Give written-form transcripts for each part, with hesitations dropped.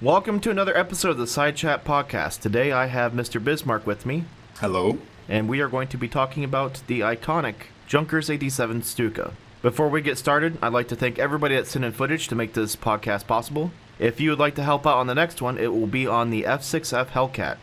Welcome to another episode of the Side Chat Podcast. Today I have Mr. Bismarck with me. Hello. And we are going to be talking about the iconic Junkers 87 Stuka. Before we get started, I'd like to thank everybody that sent in footage to make this podcast possible. If you would like to help out on the next one, it will be on the F6F Hellcat.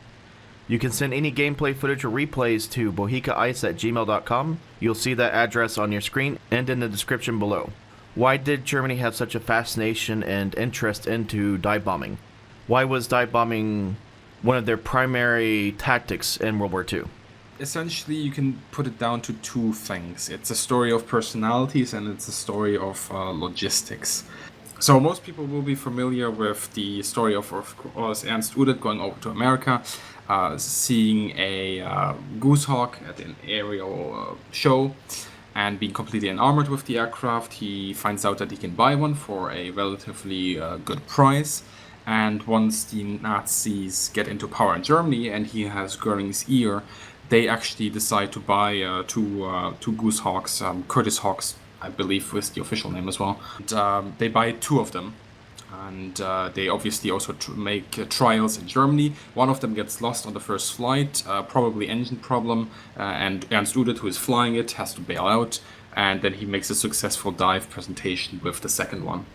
You can send any gameplay footage or replays to bohicaice@gmail.com. You'll see that address on your screen and in the description below. Why did Germany have such a fascination and interest into dive bombing? Why was dive bombing one of their primary tactics in World War II? Essentially, you can put it down to two things. It's a story of personalities and it's a story of logistics. So most people will be familiar with the story of course, Ernst Udet going over to America, seeing a Goose Hawk at an aerial show, and being completely unarmored with the aircraft. He finds out that he can buy one for a relatively good price. And once the Nazis get into power in Germany and he has Göring's ear, they actually decide to buy two Goose Hawks, Curtiss Hawks, I believe was the official name as well. And, they buy two of them. And they obviously also make trials in Germany. One of them gets lost on the first flight, probably engine problem, and Ernst Udet, who is flying it, has to bail out. And then he makes a successful dive presentation with the second one.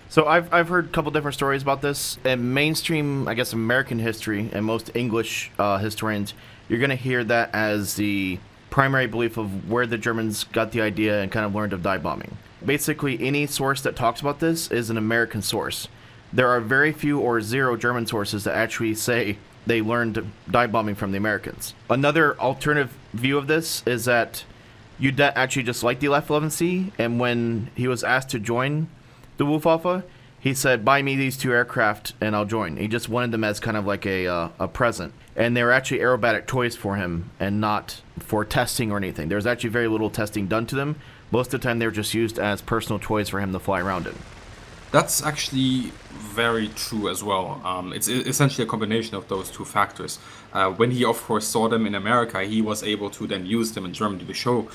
So I've heard a couple different stories about this. In mainstream, I guess, American history and most English historians, you're going to hear that as the primary belief of where the Germans got the idea and kind of learned of dive bombing. Basically, any source that talks about this is an American source. There are very few or zero German sources that actually say they learned dive bombing from the Americans. Another alternative view of this is that Udet actually just liked the F-11C, and when he was asked to join the Luftwaffe, he said, buy me these two aircraft and I'll join. He just wanted them as kind of like a present. And they were actually aerobatic toys for him and not for testing or anything. There was actually very little testing done to them. Most of the time they were just used as personal toys for him to fly around in. That's actually very true as well. It's essentially a combination of those two factors. When he, of course, saw them in America, he was able to then use them in Germany to show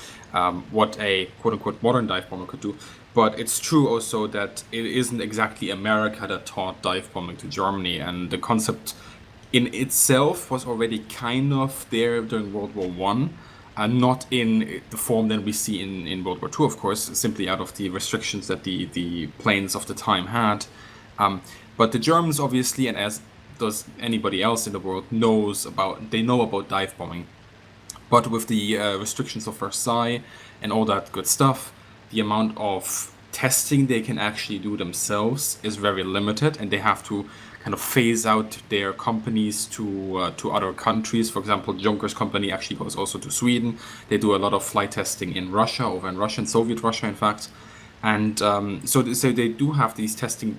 what a quote-unquote modern dive bomber could do. But it's true also that it isn't exactly America that taught dive bombing to Germany, and the concept in itself was already kind of there during World War One. Not in the form that we see in World War II, of course, simply out of the restrictions that the planes of the time had. But the Germans, obviously, and as does anybody else in the world, know about dive bombing. But with the restrictions of Versailles and all that good stuff, the amount of testing they can actually do themselves is very limited, and they have to kind of phase out their companies to other countries. For example, Junkers company actually goes also to Sweden. They do a lot of flight testing in Russia, over in Russia, in Soviet Russia, in fact. And so they do have these testing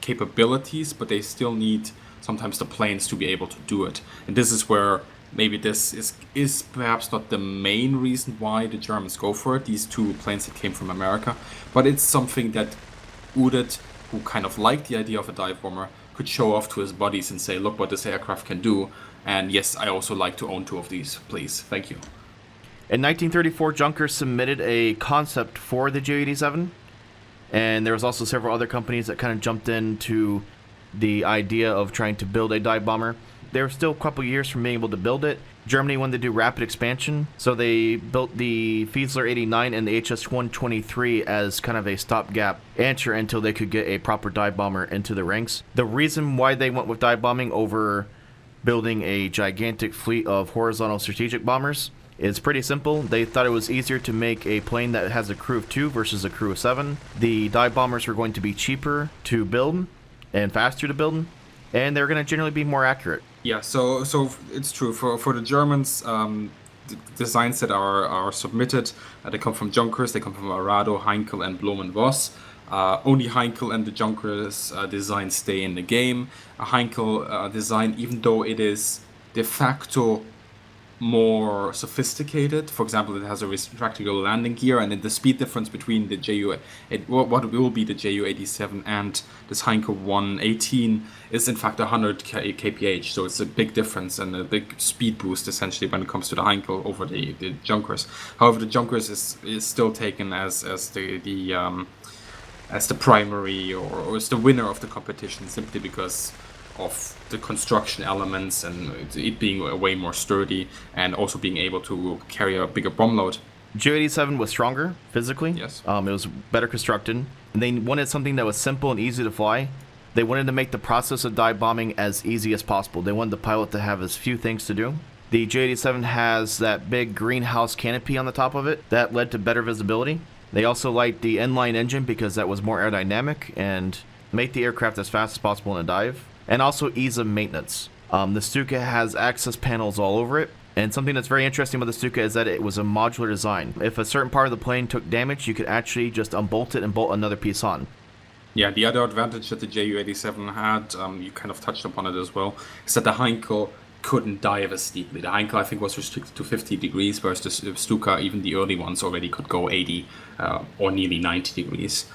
capabilities, but they still need sometimes the planes to be able to do it. And this is where maybe this is perhaps not the main reason why the Germans go for it, these two planes that came from America, but it's something that Udet, who kind of liked the idea of a dive bomber, could show off to his buddies and say, look what this aircraft can do. And yes, I also like to own two of these, please. Thank you. In 1934, Junkers submitted a concept for the Ju-87, and there was also several other companies that kind of jumped into the idea of trying to build a dive bomber. They were still a couple years from being able to build it. Germany wanted to do rapid expansion, so they built the Fiesler 89 and the HS-123 as kind of a stopgap answer until they could get a proper dive bomber into the ranks. The reason why they went with dive bombing over building a gigantic fleet of horizontal strategic bombers is pretty simple. They thought it was easier to make a plane that has a crew of 2 versus a crew of 7. The dive bombers were going to be cheaper to build and faster to build, and they're going to generally be more accurate. Yeah, so it's true. For the Germans, the designs that are submitted, they come from Junkers, they come from Arado, Heinkel, and Blom and Voss. Only Heinkel and the Junkers design stay in the game. A Heinkel design, even though it is de facto more sophisticated. For example, it has a retractable landing gear, and then the speed difference between the what will be the Ju-87 and this Heinkel 118 is in fact 100 kph. So it's a big difference and a big speed boost essentially when it comes to the Heinkel over the Junkers. However, the Junkers is still taken as the as the primary or as the winner of the competition, simply because of the construction elements and it being way more sturdy and also being able to carry a bigger bomb load. Ju-87 was stronger physically. Yes. It was better constructed. And they wanted something that was simple and easy to fly. They wanted to make the process of dive bombing as easy as possible. They wanted the pilot to have as few things to do. The Ju-87 has that big greenhouse canopy on the top of it that led to better visibility. They also liked the inline engine because that was more aerodynamic and make the aircraft as fast as possible in a dive. And also ease of maintenance. The Stuka has access panels all over it. And something that's very interesting about the Stuka is that it was a modular design. If a certain part of the plane took damage, you could actually just unbolt it and bolt another piece on. Yeah, the other advantage that the Ju-87 had, you kind of touched upon it as well, is that the Heinkel couldn't dive as steeply. The Heinkel, I think, was restricted to 50 degrees, whereas the Stuka, even the early ones, already could go 80 or nearly 90 degrees.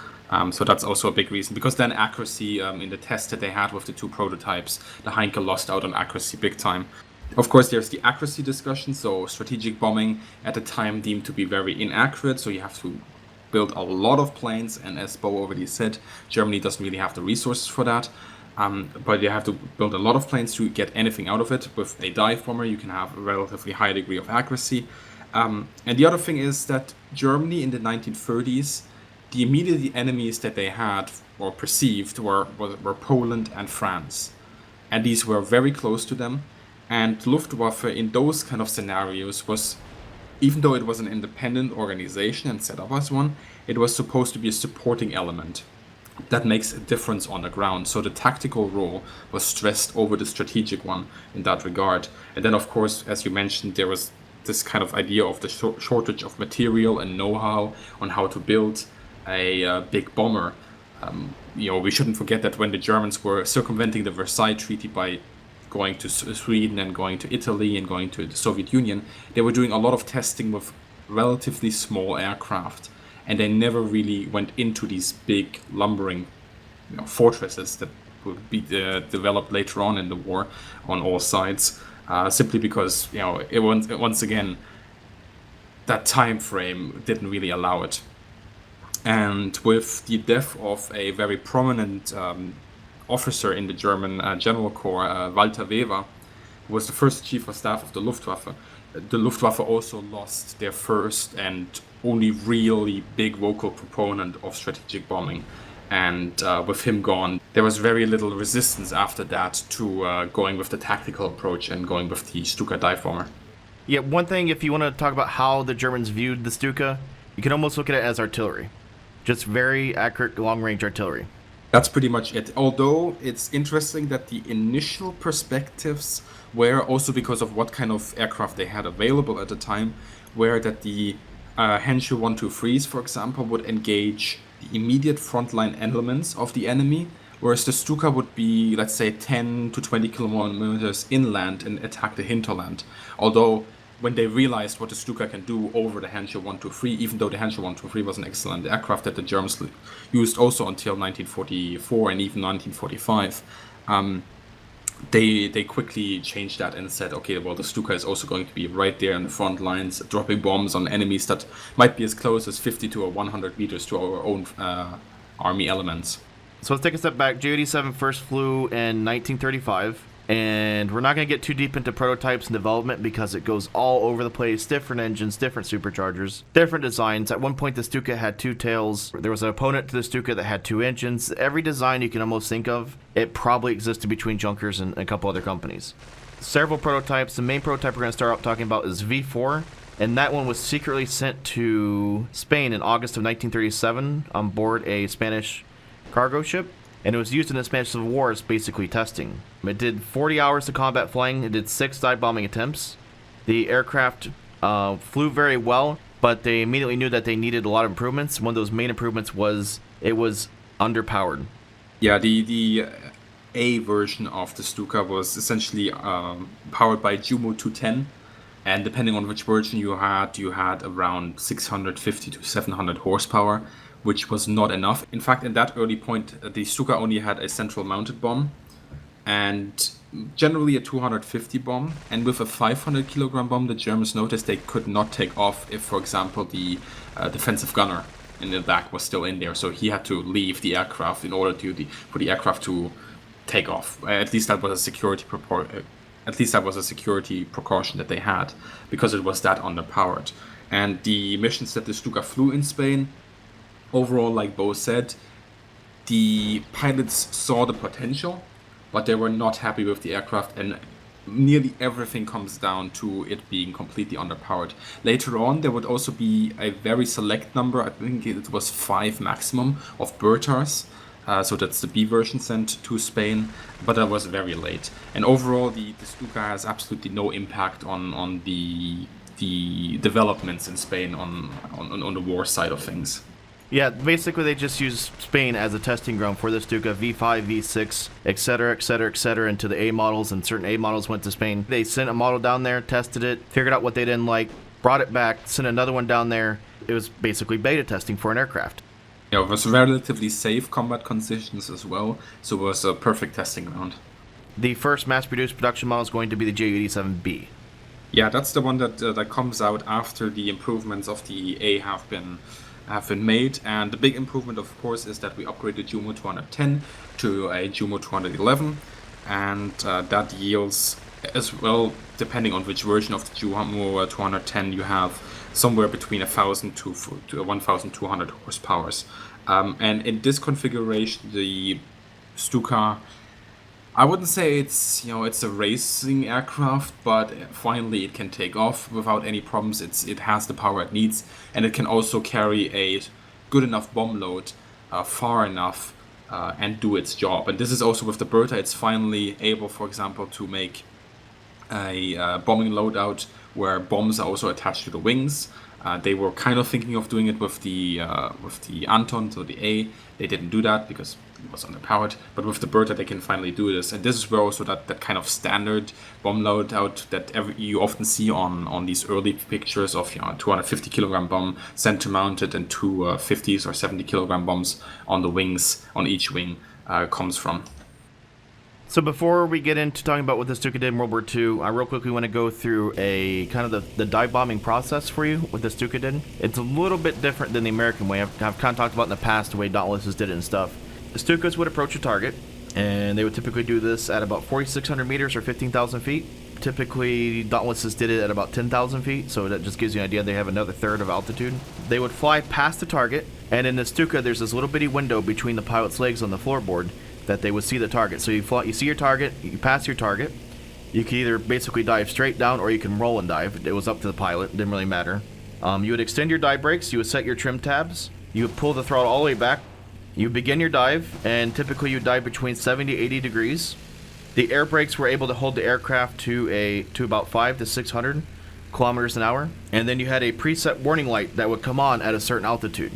So that's also a big reason, because then accuracy in the test that they had with the two prototypes, the Heinkel lost out on accuracy big time. Of course, there's the accuracy discussion. So strategic bombing at the time deemed to be very inaccurate. So you have to build a lot of planes. And as Bo already said, Germany doesn't really have the resources for that. But you have to build a lot of planes to get anything out of it. With a dive bomber, you can have a relatively high degree of accuracy. And the other thing is that Germany in the 1930s, the immediate enemies that they had or perceived were Poland and France. And these were very close to them. And Luftwaffe in those kind of scenarios was, even though it was an independent organization and set up as one, it was supposed to be a supporting element that makes a difference on the ground. So the tactical role was stressed over the strategic one in that regard. And then, of course, as you mentioned, there was this kind of idea of the shortage of material and know-how on how to build a big bomber. We shouldn't forget that when the Germans were circumventing the Versailles Treaty by going to Sweden and going to Italy and going to the Soviet Union, they were doing a lot of testing with relatively small aircraft, and they never really went into these big lumbering fortresses that would be developed later on in the war on all sides, simply because it once again that time frame didn't really allow it. And with the death of a very prominent officer in the German General Corps, Walter Weber, who was the first chief of staff of the Luftwaffe also lost their first and only really big vocal proponent of strategic bombing. And with him gone, there was very little resistance after that to going with the tactical approach and going with the Stuka dive bomber. Yeah, one thing, if you want to talk about how the Germans viewed the Stuka, you can almost look at it as artillery. Just very accurate long-range artillery. That's pretty much it. Although it's interesting that the initial perspectives were, also because of what kind of aircraft they had available at the time, were that the Henshu 123s, for example, would engage the immediate frontline elements of the enemy, whereas the Stuka would be, let's say, 10 to 20 kilometers inland and attack the hinterland. Although when they realized what the Stuka can do over the Henshu 123, even though the Henshu 123 was an excellent aircraft that the Germans used also until 1944 and even 1945, they quickly changed that and said, okay, well, the Stuka is also going to be right there in the front lines, dropping bombs on enemies that might be as close as 50 to 100 meters to our own army elements. So let's take a step back. Ju-87 first flew in 1935. And we're not going to get too deep into prototypes and development because it goes all over the place. Different engines, different superchargers, different designs. At one point, the Stuka had two tails. There was an opponent to the Stuka that had two engines. Every design you can almost think of, it probably existed between Junkers and a couple other companies. Several prototypes. The main prototype we're going to start out talking about is V4. And that one was secretly sent to Spain in August of 1937 on board a Spanish cargo ship. And it was used in the Spanish Civil War as basically testing. It did 40 hours of combat flying. It did 6 dive bombing attempts. The aircraft flew very well, but they immediately knew that they needed a lot of improvements. One of those main improvements was it was underpowered. Yeah, the A version of the Stuka was essentially powered by Jumo 210. And depending on which version you had around 650 to 700 horsepower, which was not enough. In fact, in that early point, the Stuka only had a central mounted bomb and generally a 250 bomb. And with a 500 kilogram bomb, the Germans noticed they could not take off if, for example, the defensive gunner in the back was still in there, so he had to leave the aircraft in order for the aircraft to take off. At least that was a security precaution that they had, because it was that underpowered. And the missions that the Stuka flew in Spain, overall, like Bo said, the pilots saw the potential, but they were not happy with the aircraft, and nearly everything comes down to it being completely underpowered. Later on, there would also be a very select number, I think it was 5 maximum, of Bertars. So that's the B version sent to Spain, but that was very late. And overall, the Stuka has absolutely no impact on the developments in Spain on the war side of things. Yeah, basically they just use Spain as a testing ground for the Stuka, V5, V6, etc., etc., etc., into the A models, and certain A models went to Spain. They sent a model down there, tested it, figured out what they didn't like, brought it back, sent another one down there. It was basically beta testing for an aircraft. Yeah, it was relatively safe combat conditions as well, so it was a perfect testing ground. The first mass-produced production model is going to be the Ju-87B. Yeah, that's the one that comes out after the improvements of the A have been made, and the big improvement, of course, is that we upgraded Jumo 210 to a Jumo 211, and that yields, as well, depending on which version of the Jumo 210 you have, somewhere between 1,000 to 1,200 horsepower. And in this configuration, the Stuka, I wouldn't say it's a racing aircraft, but finally it can take off without any problems. It has the power it needs, and it can also carry a good enough bomb load far enough and do its job. And this is also with the Bertha. It's finally able, for example, to make a bombing loadout where bombs are also attached to the wings. They were kind of thinking of doing it with the Anton, so the A. They didn't do that because it was underpowered. But with the Bertha, they can finally do this. And this is where also that kind of standard bomb loadout that you often see on these early pictures of 250 kilogram bomb center mounted and two 50s or 70 kilogram bombs on the wings, on each wing, comes from. So before we get into talking about what the Stuka did in World War II, I real quickly want to go through a kind of the dive bombing process for you, what the Stuka did. It's a little bit different than the American way. I've kind of talked about in the past the way Dauntlesses did it and stuff. The Stukas would approach a target, and they would typically do this at about 4,600 meters or 15,000 feet. Typically, Dauntlesses did it at about 10,000 feet, so that just gives you an idea they have another third of altitude. They would fly past the target, and in the Stuka, there's this little bitty window between the pilot's legs on the floorboard that they would see the target. So you see your target, you pass your target. You can either basically dive straight down or you can roll and dive. It was up to the pilot, it didn't really matter. You would extend your dive brakes, you would set your trim tabs, you would pull the throttle all the way back, you begin your dive, and typically you dive between 70 to 80 degrees. The air brakes were able to hold the aircraft to about 500 to 600 kilometers an hour, and then you had a preset warning light that would come on at a certain altitude,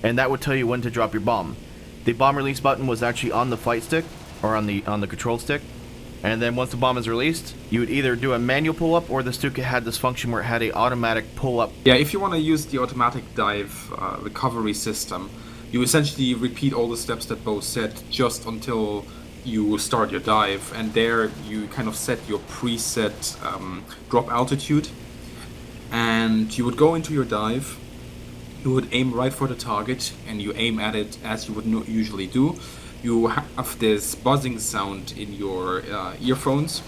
and that would tell you when to drop your bomb. The bomb release button was actually on the flight stick or on the control stick, and then once the bomb is released, you would either do a manual pull-up or the Stuka had this function where it had a automatic pull-up. Yeah, if you want to use the automatic dive recovery system, you essentially repeat all the steps that Bo said just until you start your dive, and there you kind of set your preset drop altitude, and you would go into your dive. You would aim right for the target, and you aim at it as you would usually do. You have this buzzing sound in your earphones,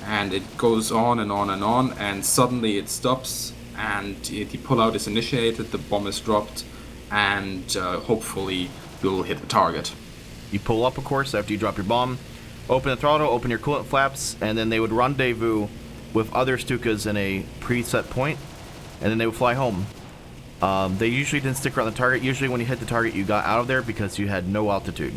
and it goes on and on and on, and suddenly it stops, and the pullout is initiated, the bomb is dropped, and hopefully you'll hit the target. You pull up, of course, after you drop your bomb, open the throttle, open your coolant flaps, and then they would rendezvous with other Stukas in a preset point, and then they would fly home. They usually didn't stick around the target. Usually when you hit the target, you got out of there because you had no altitude.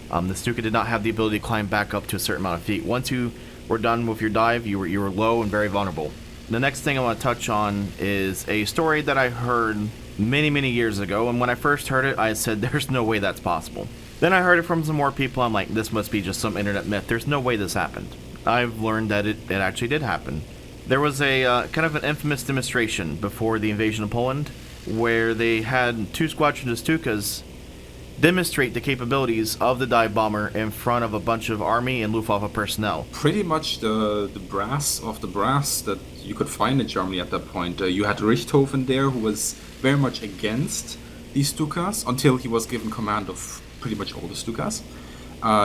The Stuka did not have the ability to climb back up to a certain amount of feet. Once you were done with your dive, you were low and very vulnerable. The next thing I want to touch on is a story that I heard many, many years ago, and when I first heard it, I said, there's no way that's possible. Then I heard it from some more people. I'm like, this must be just some internet myth. There's no way this happened. I've learned that it actually did happen. There was a kind of an infamous demonstration before the invasion of Poland, where they had 2 squadrons of Stukas demonstrate the capabilities of the dive bomber in front of a bunch of Army and Luftwaffe personnel. Pretty much the brass of the brass that you could find in Germany at that point. You had Richthofen there, who was very much against these Stukas until he was given command of pretty much all the Stukas.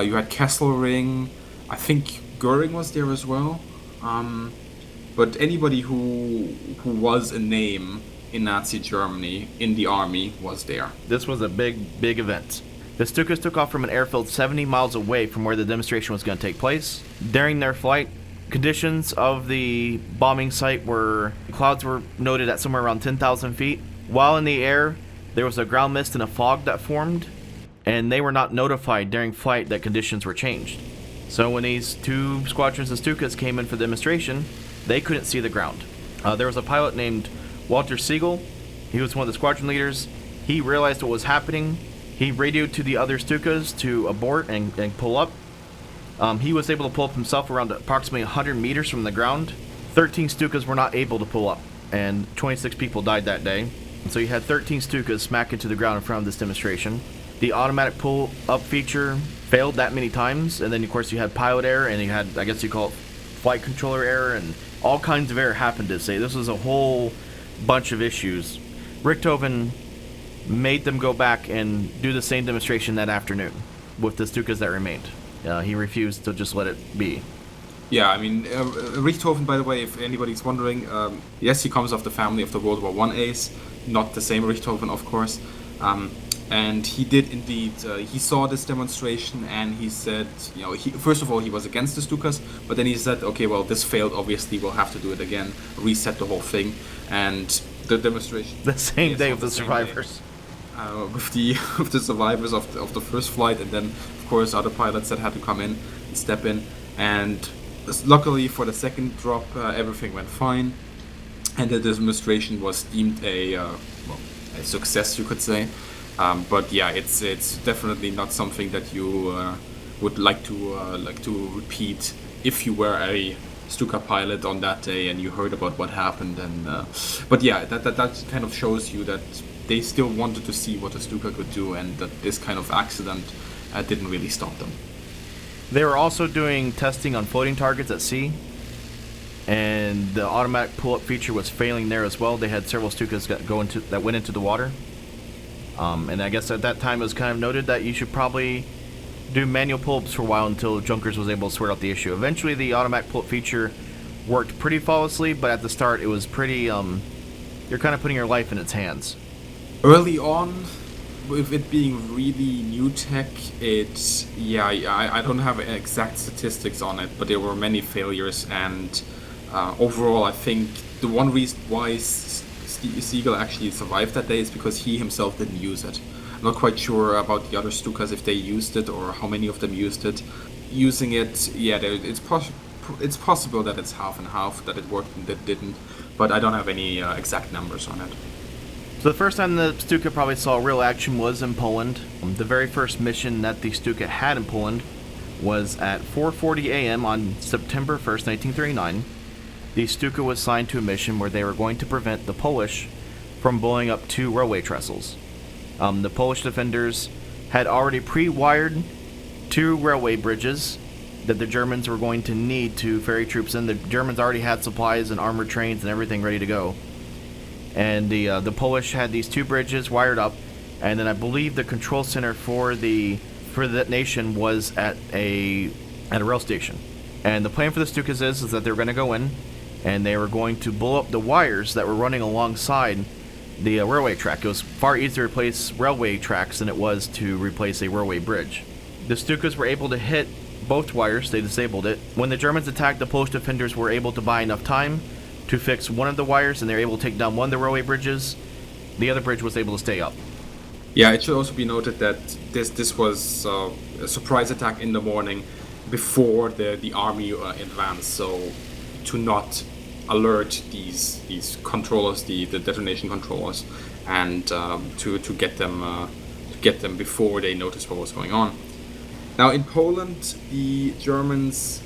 You had Kesselring, I think Goering was there as well. But anybody who was a name in Nazi Germany in the army was there. This was a big event. The Stukas took off from an airfield 70 miles away from where the demonstration was going to take place. During their flight, conditions of the bombing site clouds were noted at somewhere around 10,000 feet. While in the air, there was a ground mist and a fog that formed, and they were not notified during flight that conditions were changed. So when these two squadrons of Stukas came in for the demonstration, they couldn't see the ground. There was a pilot named Walter Siegel. He was one of the squadron leaders. He realized what was happening. He radioed to the other Stukas to abort and pull up. He was able to pull up himself around approximately 100 meters from the ground. 13 Stukas were not able to pull up, and 26 people died that day. So you had 13 Stukas smack into the ground in front of this demonstration. The automatic pull-up feature failed that many times, and then of course you had pilot error, and you had, I guess you call it flight controller error, and all kinds of error happened to say. This was a whole bunch of issues. Richthofen made them go back and do the same demonstration that afternoon with the Stukas that remained. He refused to just let it be. Yeah, I mean, Richthofen, by the way, if anybody's wondering, yes, he comes off the family of the World War I ace, not the same Richthofen, of course. And he did indeed, he saw this demonstration and he said, you know, first of all, he was against the Stukas, but then he said, okay, well, this failed, obviously, we'll have to do it again, reset the whole thing. And the demonstration... The same day with the survivors. With the survivors of the first flight, and then, of course, other pilots that had to come in and step in. And luckily for the second drop, everything went fine. And the demonstration was deemed a success, you could say. But yeah, it's definitely not something that you would like to repeat if you were a Stuka pilot on that day and you heard about what happened. And but yeah, that kind of shows you that they still wanted to see what a Stuka could do, and that this kind of accident didn't really stop them. They were also doing testing on floating targets at sea, and the automatic pull-up feature was failing there as well. They had several Stukas that went into the water. And I guess at that time it was kind of noted that you should probably do manual pull-ups for a while until Junkers was able to sort out the issue. Eventually the automatic pull-up feature worked pretty flawlessly, but at the start it was pretty, you're kind of putting your life in its hands. Early on, with it being really new tech, I don't have exact statistics on it, but there were many failures, and overall I think the one reason why Siegel actually survived that day is because he himself didn't use it. I'm not quite sure about the other Stukas, if they used it or how many of them used it. Using it, yeah, it's possible that it's half and half, that it worked and that it didn't, but I don't have any exact numbers on it. So the first time the Stuka probably saw real action was in Poland. The very first mission that the Stuka had in Poland was at 4:40 a.m. on September 1st, 1939. The Stuka was assigned to a mission where they were going to prevent the Polish from blowing up 2 railway trestles. The Polish defenders had already pre-wired 2 railway bridges that the Germans were going to need to ferry troops in. The Germans already had supplies and armored trains and everything ready to go. And the Polish had these 2 bridges wired up, and then I believe the control center for that nation was at a rail station. And the plan for the Stukas is that they were going to go in, and they were going to blow up the wires that were running alongside the railway track. It was far easier to replace railway tracks than it was to replace a railway bridge. The Stukas were able to hit both wires, they disabled it. When the Germans attacked, the Polish defenders were able to buy enough time to fix one of the wires, and they were able to take down one of the railway bridges. The other bridge was able to stay up. Yeah, it should also be noted that this was a surprise attack in the morning before the army advanced, so to not alert these controllers, the detonation controllers, and to get them before they noticed what was going on. Now in Poland, the Germans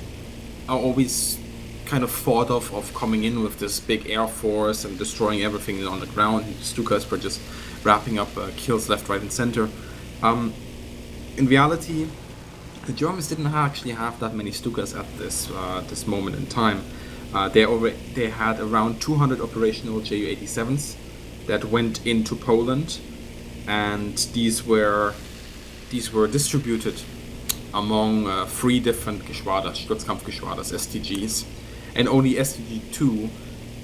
are always kind of thought of coming in with this big air force and destroying everything on the ground. Stukas were just wrapping up kills left, right, and center. In reality, the Germans didn't actually have that many Stukas at this moment in time. They had around 200 operational Ju-87s that went into Poland, and these were distributed among 3 different Geschwader, Sturzkampfgeschwaders, STGs, and only STG-2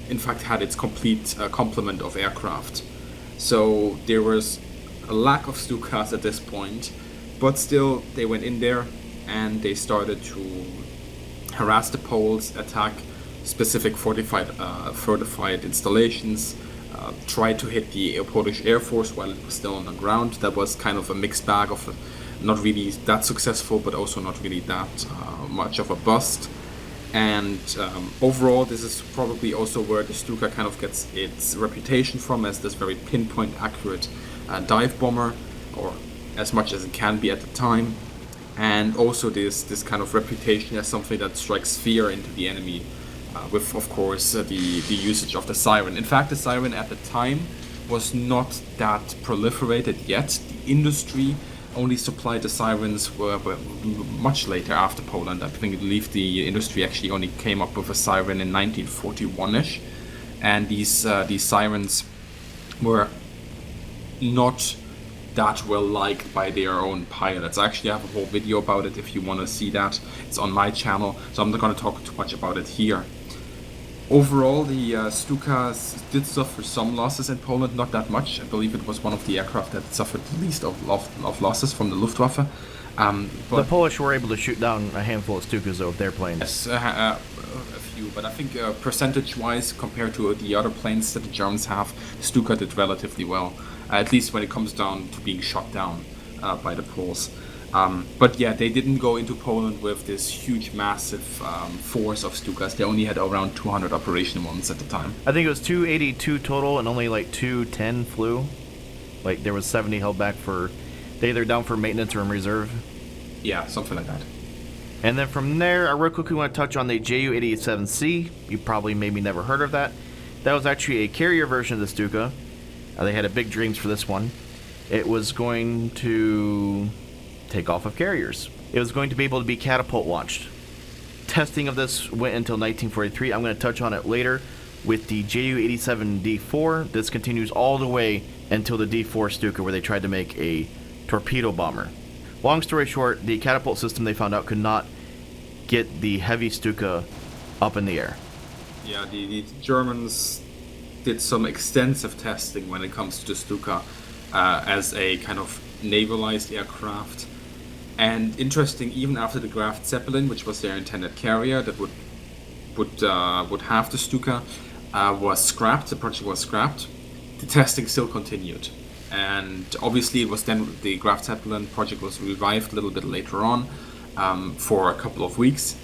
in fact had its complete complement of aircraft. So there was a lack of Stukas at this point, but still they went in there and they started to harass the Poles, attack specific fortified installations, tried to hit the Polish Air Force while it was still on the ground. That was kind of a mixed bag of not really that successful, but also not really that much of a bust. And overall, this is probably also where the Stuka kind of gets its reputation from, as this very pinpoint accurate dive bomber, or as much as it can be at the time. And also this kind of reputation as something that strikes fear into the enemy, with, of course, the usage of the siren. In fact, the siren at the time was not that proliferated yet. The industry only supplied the sirens were much later after Poland. I believe the industry actually only came up with a siren in 1941-ish. And these sirens were not that well liked by their own pilots. I actually have a whole video about it if you want to see that. It's on my channel, so I'm not going to talk too much about it here. Overall, the Stukas did suffer some losses in Poland, not that much. I believe it was one of the aircraft that suffered the least of losses from the Luftwaffe. But The Polish were able to shoot down a handful of Stukas though with their planes. yes, a few, but I think percentage-wise, compared to the other planes that the Germans have, Stuka did relatively well, at least when it comes down to being shot down by the Poles. But yeah, they didn't go into Poland with this huge, massive force of Stukas. They only had around 200 operational ones at the time. I think it was 282 total, and only like 210 flew. Like there was 70 held back for, they either down for maintenance or in reserve. Yeah, something like that. And then from there, I real quickly want to touch on the Ju-87C. You probably maybe never heard of that. That was actually a carrier version of the Stuka. They had a big dreams for this one. It was going to take off of carriers. It was going to be able to be catapult launched. Testing of this went until 1943. I'm going to touch on it later with the Ju-87D4. This continues all the way until the D4 Stuka, where they tried to make a torpedo bomber. Long story short, the catapult system they found out could not get the heavy Stuka up in the air. Yeah, the Germans did some extensive testing when it comes to the Stuka as a kind of navalized aircraft. And interesting, even after the Graf Zeppelin, which was their intended carrier that would have the Stuka, was scrapped. The project was scrapped. The testing still continued, and obviously it was then the Graf Zeppelin project was revived a little bit later on for a couple of weeks,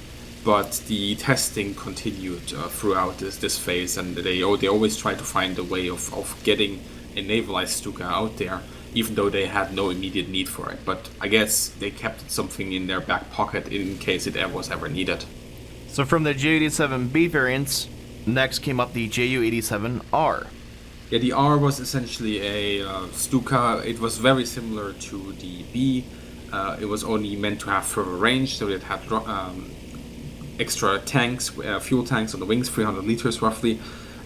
but the testing continued throughout this phase, and they always tried to find a way of getting a navalized Stuka out there, even though they had no immediate need for it. But I guess they kept something in their back pocket in case it was ever needed. So from the Ju-87B variants, next came up the Ju-87R. Yeah, the R was essentially a Stuka. It was very similar to the B. It was only meant to have further range, so it had extra tanks, fuel tanks on the wings, 300 liters roughly.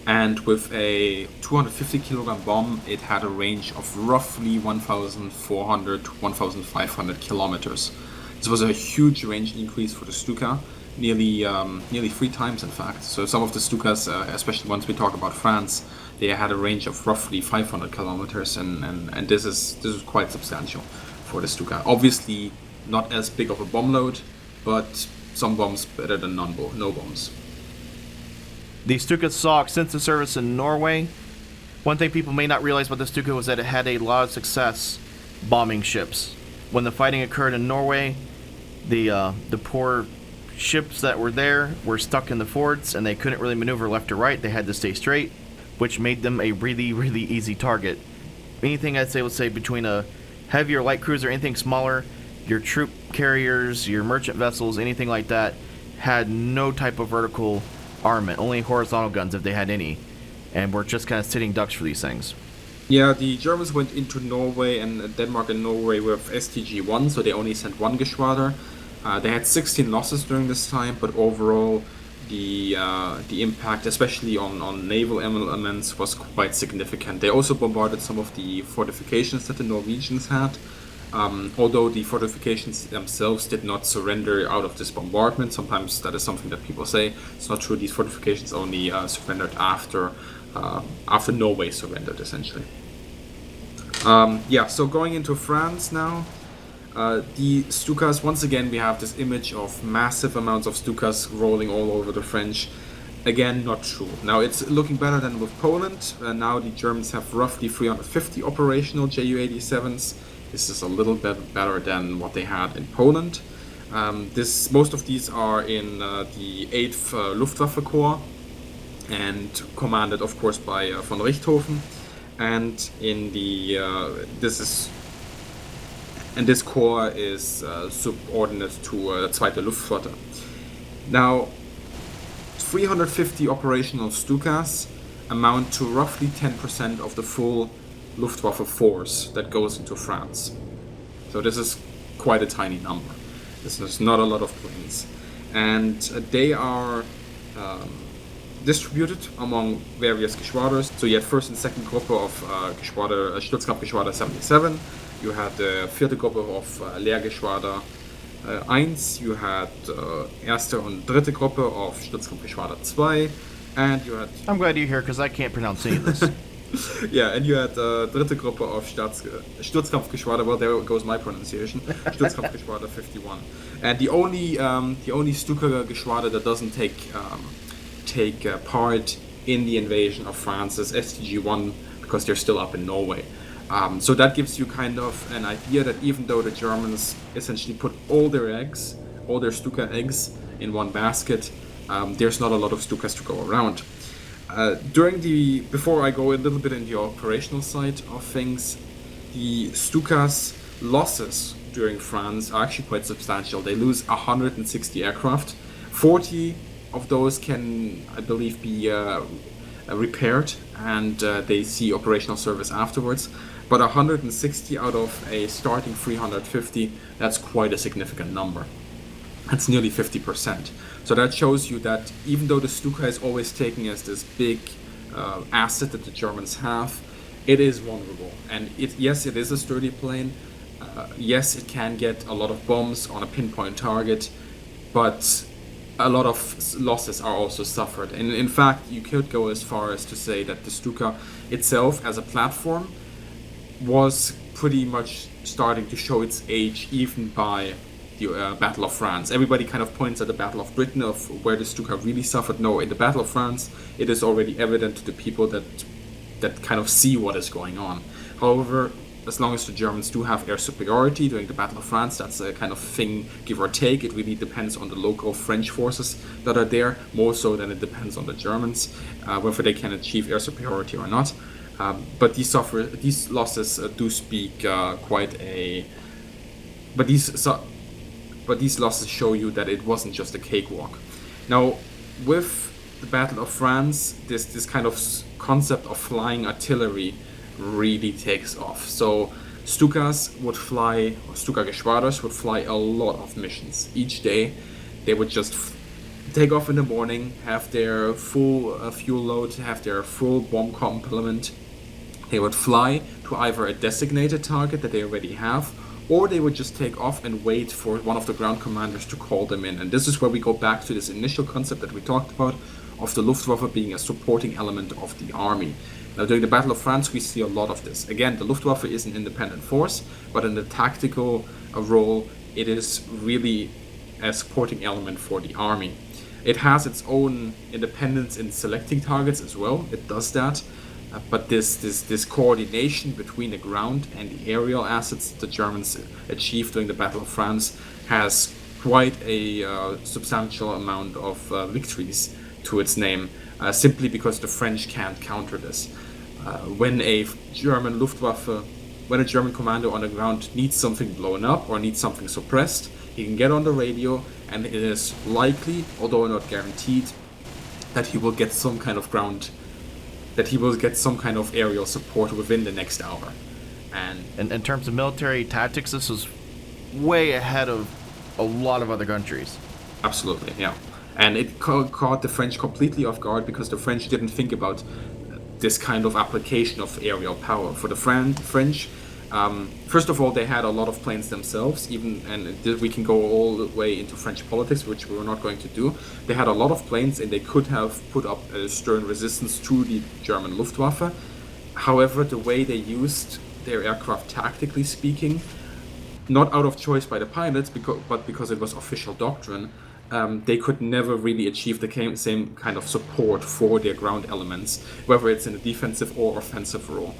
And with a 250 kilogram bomb, it had a range of roughly 1,400 to 1,500 kilometers. This was a huge range increase for the Stuka, nearly 3 times in fact. So some of the Stukas, especially once we talk about France, they had a range of roughly 500 kilometers, and this is quite substantial for the Stuka. Obviously, not as big of a bomb load, but some bombs better than no bombs. The Stuka saw extensive service in Norway. One thing people may not realize about the Stuka was that it had a lot of success bombing ships. When the fighting occurred in Norway, the poor ships that were there were stuck in the forts, and they couldn't really maneuver left or right. They had to stay straight, which made them a really, really easy target. Anything I'd say, let's say between a heavy or light cruiser, anything smaller, your troop carriers, your merchant vessels, anything like that, had no type of vertical armament, only horizontal guns if they had any, and were just kind of sitting ducks for these things. Yeah, the Germans went into Norway and Denmark and Norway with STG-1, so they only sent 1 Geschwader. They had 16 losses during this time, but overall the impact, especially on naval elements, was quite significant. They also bombarded some of the fortifications that the Norwegians had. Although the fortifications themselves did not surrender out of this bombardment, sometimes that is something that people say. It's not true. These fortifications only surrendered after Norway surrendered, essentially. So going into France now. The Stukas, once again, we have this image of massive amounts of Stukas rolling all over the French. Again, not true. Now, it's looking better than with Poland. Now the Germans have roughly 350 operational Ju-87s. This is a little bit better than what they had in Poland. Most of these are in the 8th Luftwaffe Corps and commanded, of course, by von Richthofen. And in the this corps is subordinate to Zweite Luftflotte. Now, 350 operational Stukas amount to roughly 10% of the full Luftwaffe force that goes into France. So this is quite a tiny number. This is not a lot of planes. And they are distributed among various Geschwaders. So you had first and second Gruppe of Stutzkampfgeschwader 77. You had the vierte Gruppe of Lehrgeschwader 1. You had erste und dritte Gruppe of Stutzkampfgeschwader 2. And you had... I'm glad you're here because I can't pronounce any of this. Yeah, and you had dritte Gruppe of Stutzkampfgeschwader. Well, there goes my pronunciation. Stutzkampfgeschwader 51. And the only Stuka Geschwader that doesn't take part in the invasion of France is STG-1 because they're still up in Norway. So that gives you kind of an idea that even though the Germans essentially put all their Stuka eggs in one basket, there's not a lot of Stukas to go around. Before I go a little bit in the operational side of things, the Stukas losses during France are actually quite substantial. They lose 160 aircraft. 40 of those can, I believe, be repaired and they see operational service afterwards. But 160 out of a starting 350, that's quite a significant number. That's nearly 50%. So that shows you that even though the Stuka is always taken as this big asset that the Germans have, it is vulnerable. And yes, it is a sturdy plane. Yes, it can get a lot of bombs on a pinpoint target, but a lot of losses are also suffered. And in fact, you could go as far as to say that the Stuka itself as a platform was pretty much starting to show its age even by the Battle of France. Everybody kind of points at the Battle of Britain of where the Stuka really suffered. No, in the Battle of France, it is already evident to the people that kind of see what is going on. However, as long as the Germans do have air superiority during the Battle of France, that's a kind of thing, give or take. It really depends on the local French forces that are there, more so than it depends on the Germans, whether they can achieve air superiority or not. But these losses do speak quite a... But these losses show you that it wasn't just a cakewalk. Now, with the Battle of France, this kind of concept of flying artillery really takes off. So Stukas would fly, or Stuka Geschwaders would fly a lot of missions. Each day, they would just take off in the morning, have their full fuel load, have their full bomb complement. They would fly to either a designated target that they already have, or they would just take off and wait for one of the ground commanders to call them in. And this is where we go back to this initial concept that we talked about of the Luftwaffe being a supporting element of the army. Now, during the Battle of France, we see a lot of this. Again, the Luftwaffe is an independent force, but in the tactical role, it is really a supporting element for the army. It has its own independence in selecting targets as well. It does that. But this coordination between the ground and the aerial assets the Germans achieved during the Battle of France has quite a substantial amount of victories to its name, simply because the French can't counter this. When a German commando on the ground needs something blown up or needs something suppressed, he can get on the radio, and it is likely, although not guaranteed, that he will get some kind of aerial support within the next hour. And in terms of military tactics, this was way ahead of a lot of other countries. Absolutely, yeah. And it caught the French completely off guard because the French didn't think about this kind of application of aerial power. For the French, first of all, they had a lot of planes themselves, and we can go all the way into French politics, which we're not going to do. They had a lot of planes, and they could have put up a stern resistance to the German Luftwaffe. However, the way they used their aircraft, tactically speaking, not out of choice by the pilots, but because it was official doctrine, they could never really achieve the same kind of support for their ground elements, whether it's in a defensive or offensive role.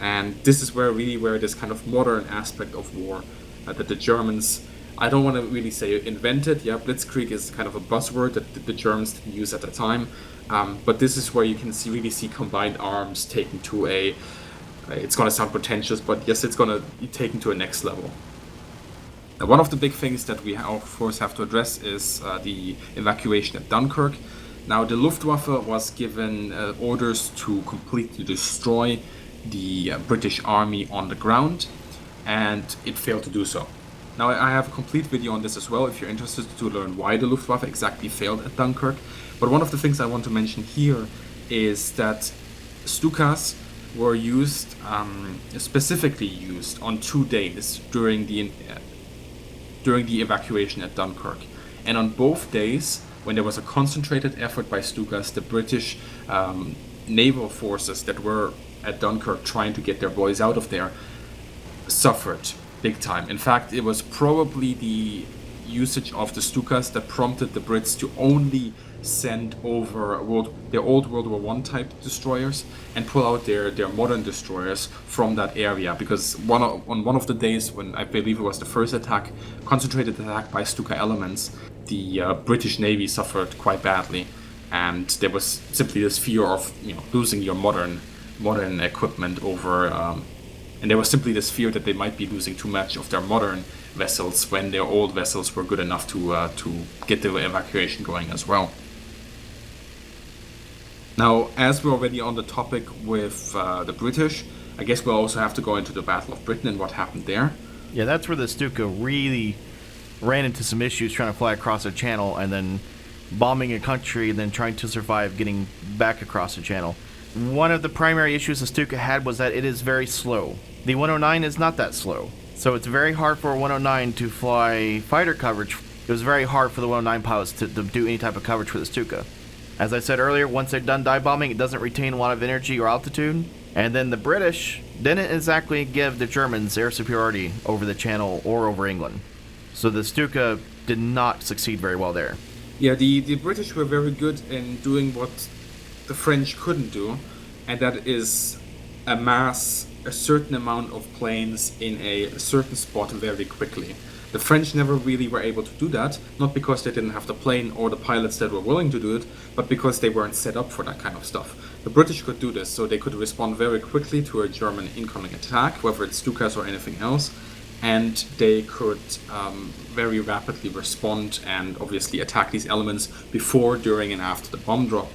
And this is where this kind of modern aspect of war that the Germans, I don't want to really say invented. Yeah, Blitzkrieg is kind of a buzzword that the Germans didn't use at the time. But this is where you can really see combined arms taken to it's going to sound pretentious, but yes, it's going to be taken to a next level. One of the big things that we, of course, have to address is the evacuation at Dunkirk. Now, the Luftwaffe was given orders to completely destroy the British army on the ground, and it failed to do so. Now, I have a complete video on this as well if you're interested to learn why the Luftwaffe exactly failed at Dunkirk. But one of the things I want to mention here is that Stukas were used, specifically used on 2 days during the evacuation at Dunkirk. And on both days, when there was a concentrated effort by Stukas, the British naval forces that were at Dunkirk trying to get their boys out of there suffered big time. In fact, it was probably the usage of the Stukas that prompted the Brits to only send over their old World War I type destroyers and pull out their modern destroyers from that area, because on one of the days, when I believe it was the first concentrated attack by Stuka elements, the British Navy suffered quite badly, and there was simply this fear of losing your modern equipment over, and there was simply this fear that they might be losing too much of their modern vessels when their old vessels were good enough to get the evacuation going as well. Now, as we're already on the topic with the British, I guess we'll also have to go into the Battle of Britain and what happened there. Yeah, that's where the Stuka really ran into some issues trying to fly across the channel and then bombing a country and then trying to survive getting back across the channel. One of the primary issues the Stuka had was that it is very slow. The 109 is not that slow, so it's very hard for a 109 to fly fighter coverage. It was very hard for the 109 pilots to do any type of coverage for the Stuka. As I said earlier, once they're done dive bombing, it doesn't retain a lot of energy or altitude. And then the British didn't exactly give the Germans air superiority over the Channel or over England. So the Stuka did not succeed very well there. Yeah, the British were very good in doing what the French couldn't do, and that is amass a certain amount of planes in a certain spot very quickly. The French never really were able to do that, not because they didn't have the plane or the pilots that were willing to do it, but because they weren't set up for that kind of stuff. The British could do this, so they could respond very quickly to a German incoming attack, whether it's Stukas or anything else, and they could very rapidly respond and obviously attack these elements before, during, and after the bomb drop.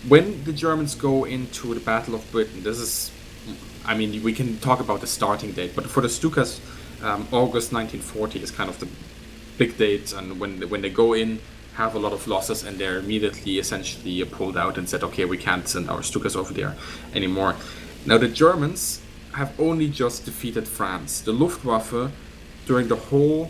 When the Germans go into the Battle of Britain, we can talk about the starting date, but for the Stukas, August 1940 is kind of the big date, and when they go in, have a lot of losses, and they're immediately essentially pulled out and said, okay, we can't send our Stukas over there anymore. Now, the Germans have only just defeated France. The Luftwaffe, during the whole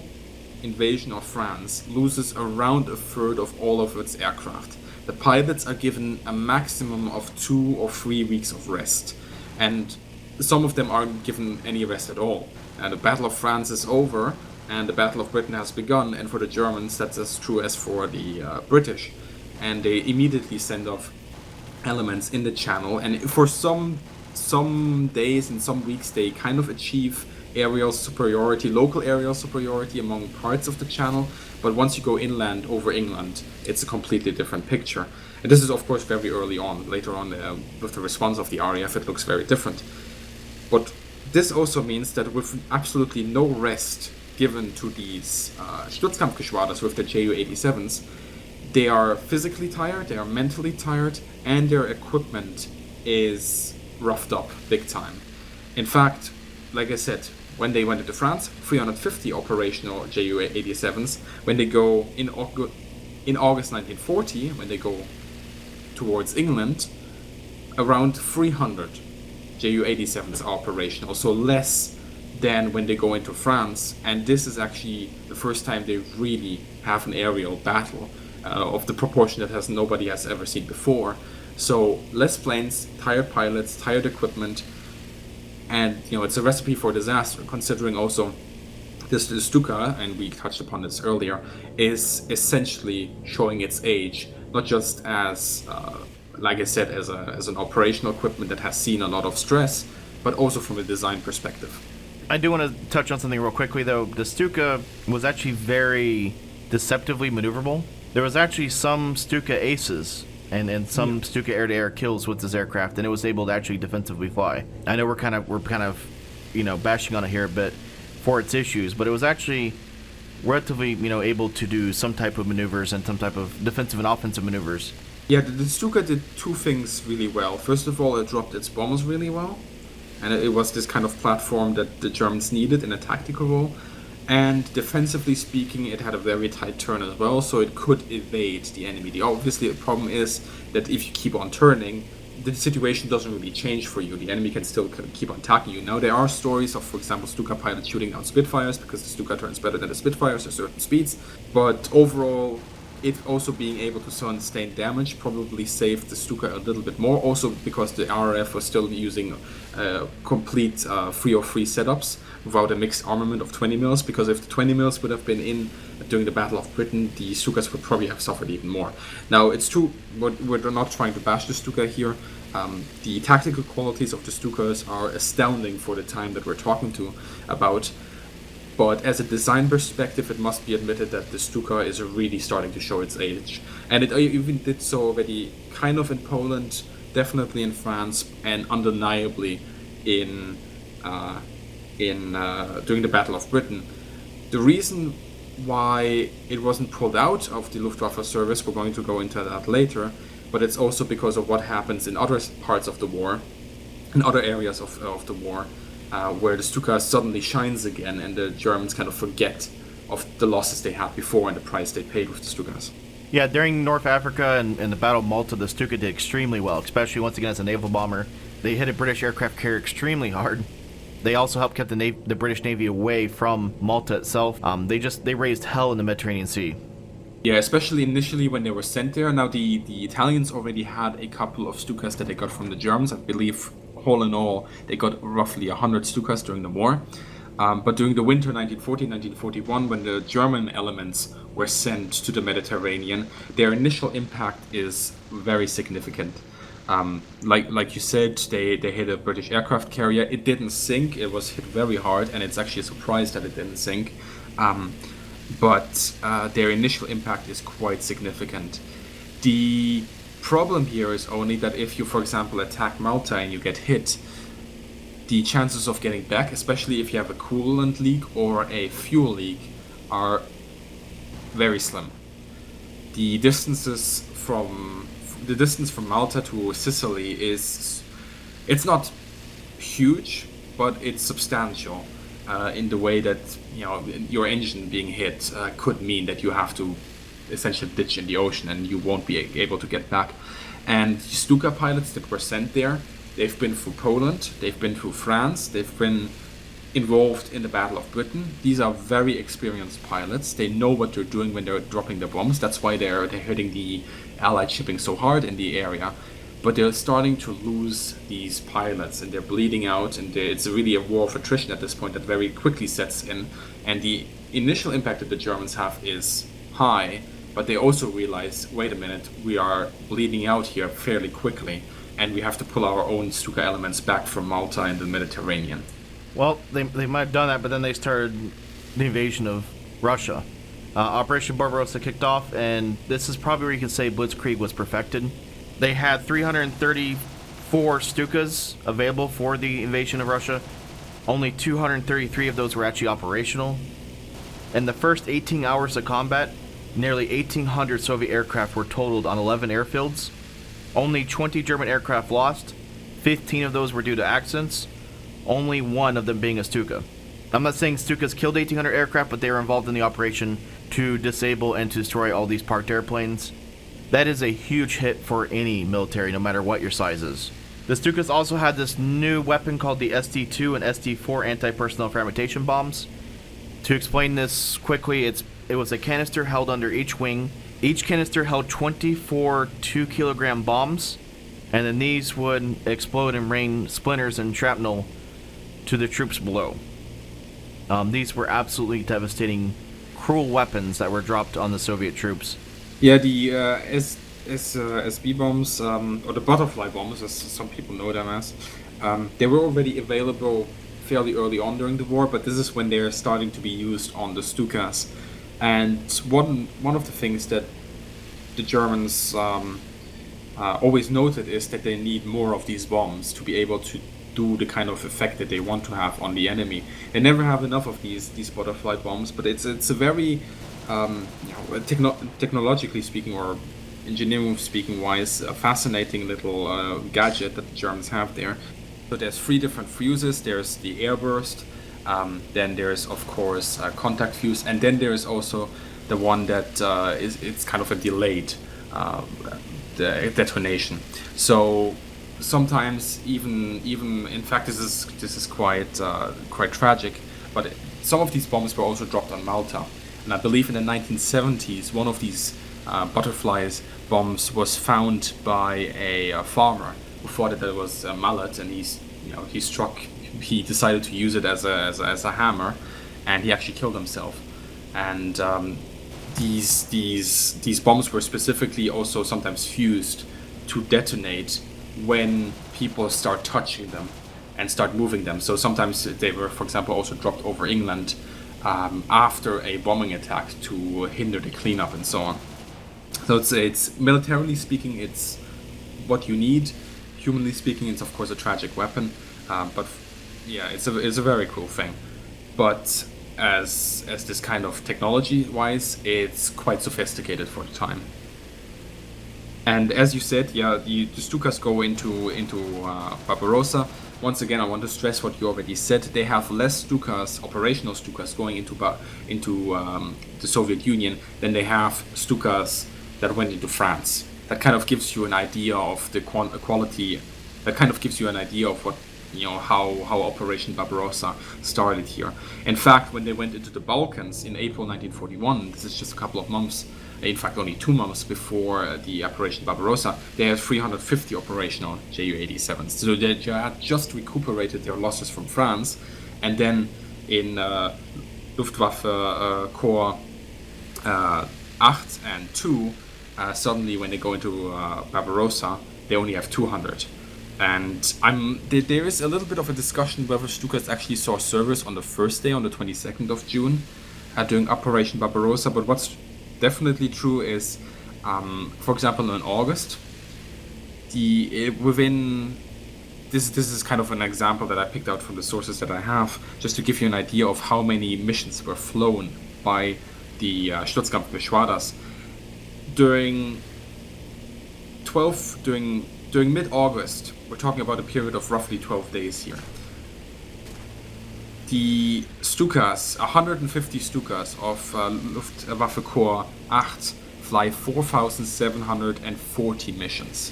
invasion of France, loses around a third of all of its aircraft. The pilots are given a maximum of 2 or 3 weeks of rest, and some of them aren't given any rest at all. And the Battle of France is over, and the Battle of Britain has begun, and for the Germans that's as true as for the British. And they immediately send off elements in the Channel, and for some days and some weeks they kind of achieve local aerial superiority among parts of the Channel, but once you go inland over England, it's a completely different picture. And this is of course very early on. Later on, with the response of the RAF, it looks very different. But this also means that with absolutely no rest given to these Sturzkampfgeschwaders with the Ju-87s, they are physically tired, they are mentally tired, and their equipment is roughed up big time. In fact, like I said, when they went into France, 350 operational Ju-87s. When they go in In August 1940, when they go towards England, around 300 Ju-87s are operational, so less than when they go into France. And this is actually the first time they really have an aerial battle of the proportion that nobody has ever seen before. So less planes, tired pilots, tired equipment, and it's a recipe for disaster. Considering also this Stuka, and we touched upon this earlier, is essentially showing its age, not just as like I said, as an operational equipment that has seen a lot of stress, but also from a design perspective. I do want to touch on something real quickly, though. The Stuka was actually very deceptively maneuverable. There was actually some Stuka aces and some Stuka air-to-air kills with this aircraft, and it was able to actually defensively fly. I know we're kind of bashing on it here a bit for its issues, but it was actually relatively able to do some type of maneuvers and some type of defensive and offensive maneuvers. Yeah, the Stuka did two things really well. First of all, it dropped its bombs really well, and it was this kind of platform that the Germans needed in a tactical role. And defensively speaking, it had a very tight turn as well, so it could evade the enemy. Obviously, the problem is that if you keep on turning, the situation doesn't really change for you. The enemy can still keep on attacking you. Now, there are stories of, for example, Stuka pilots shooting down Spitfires because the Stuka turns better than the Spitfires at certain speeds. But overall, it also being able to sustain damage probably saved the Stuka a little bit more. Also because the RAF was still using complete 303 setups without a mixed armament of 20 mils. Because if the 20 mils would have been in during the Battle of Britain, the Stukas would probably have suffered even more. Now, it's true, we're not trying to bash the Stuka here. The tactical qualities of the Stukas are astounding for the time that we're talking about. But as a design perspective, it must be admitted that the Stuka is really starting to show its age. And it even did so already kind of in Poland, definitely in France, and undeniably in during the Battle of Britain. The reason why it wasn't pulled out of the Luftwaffe service, we're going to go into that later, but it's also because of what happens in other parts of the war, in other areas of the war, where the Stuka suddenly shines again, and the Germans kind of forget of the losses they had before and the price they paid with the Stukas. Yeah, during North Africa and the Battle of Malta, the Stuka did extremely well, especially once again as a naval bomber. They hit a British aircraft carrier extremely hard. They also helped keep the British Navy away from Malta itself. They raised hell in the Mediterranean Sea. Yeah, especially initially when they were sent there. Now, the Italians already had a couple of Stukas that they got from the Germans. I believe, all in all, they got roughly 100 Stukas during the war. But during the winter 1940-1941, when the German elements were sent to the Mediterranean, their initial impact is very significant. Like you said, they hit a British aircraft carrier. It didn't sink. It was hit very hard, and it's actually a surprise that it didn't sink. But their initial impact is quite significant. The problem here is only that if you, for example, attack Malta and you get hit, the chances of getting back, especially if you have a coolant leak or a fuel leak, are very slim. The distance from Malta to Sicily it's not huge, but it's substantial in the way that your engine being hit could mean that you have to essentially ditch in the ocean and you won't be able to get back. And Stuka pilots that were sent there, they've been through Poland, they've been through France, they've been involved in the Battle of Britain. These are very experienced pilots. They know what they're doing when they're dropping the bombs. That's why they're hitting the Allied shipping so hard in the area. But they're starting to lose these pilots, and they're bleeding out, and it's really a war of attrition at this point that very quickly sets in. And the initial impact that the Germans have is high, but they also realize, wait a minute, we are bleeding out here fairly quickly, and we have to pull our own Stuka elements back from Malta and the Mediterranean. Well, they might have done that, but then they started the invasion of Russia. Operation Barbarossa kicked off, and this is probably where you can say Blitzkrieg was perfected. They had 334 Stukas available for the invasion of Russia. Only 233 of those were actually operational. In the first 18 hours of combat, nearly 1,800 Soviet aircraft were totaled on 11 airfields. Only 20 German aircraft lost. 15 of those were due to accidents. Only one of them being a Stuka. I'm not saying Stukas killed 1,800 aircraft, but they were involved in the operation to disable and to destroy all these parked airplanes. That is a huge hit for any military, no matter what your size is. The Stukas also had this new weapon called the SD-2 and SD-4 anti-personnel fragmentation bombs. To explain this quickly, it was a canister held under each wing. Each canister held 24 2-kilogram bombs, and then these would explode and rain splinters and shrapnel to the troops below. These were absolutely devastating, cruel weapons that were dropped on the Soviet troops. Yeah, the SB bombs, or the butterfly bombs, as some people know them as, they were already available fairly early on during the war, but this is when they're starting to be used on the Stukas. And one of the things that the Germans always noted is that they need more of these bombs to be able to do the kind of effect that they want to have on the enemy. They never have enough of these butterfly bombs, but it's a very technologically speaking, or engineering speaking wise, a fascinating little gadget that the Germans have there. So there's 3 different fuses. There's the airburst, then there's of course a contact fuse, and then there's also the one that it's kind of a delayed detonation. So sometimes even in fact this is quite tragic, but some of these bombs were also dropped on Malta. And I believe in the 1970s, one of these butterflies bombs was found by a farmer who thought that it was a mallet, and he decided to use it as a hammer, and he actually killed himself. And these bombs were specifically also sometimes fused to detonate when people start touching them and start moving them. So sometimes they were, for example, also dropped over England after a bombing attack to hinder the cleanup and so on. So it's militarily speaking, it's what you need. Humanly speaking, it's of course a tragic weapon, but yeah, it's a very cool thing. But as this kind of technology wise, it's quite sophisticated for the time. And as you said, yeah, the Stukas go into Barbarossa. Once again, I want to stress what you already said. They have less Stukas, operational Stukas, going into the Soviet Union than they have Stukas that went into France. That kind of gives you an idea of the quality. That kind of gives you an idea of what, how Operation Barbarossa started here. In fact, when they went into the Balkans in April 1941, this is just a couple of months, in fact only 2 months before the Operation Barbarossa, they had 350 operational Ju-87s. So they had just recuperated their losses from France, and then in Luftwaffe Corps 8 and 2, suddenly when they go into Barbarossa, they only have 200. And there is a little bit of a discussion whether Stukas actually saw service on the first day, on the 22nd of June, during Operation Barbarossa. But what's definitely true is, for example, in August, this is kind of an example that I picked out from the sources that I have, just to give you an idea of how many missions were flown by the Sturzkampfgeschwaders. During mid-August, we're talking about a period of roughly 12 days here. The Stukas, 150 Stukas of Luftwaffe Corps 8 fly 4,740 missions.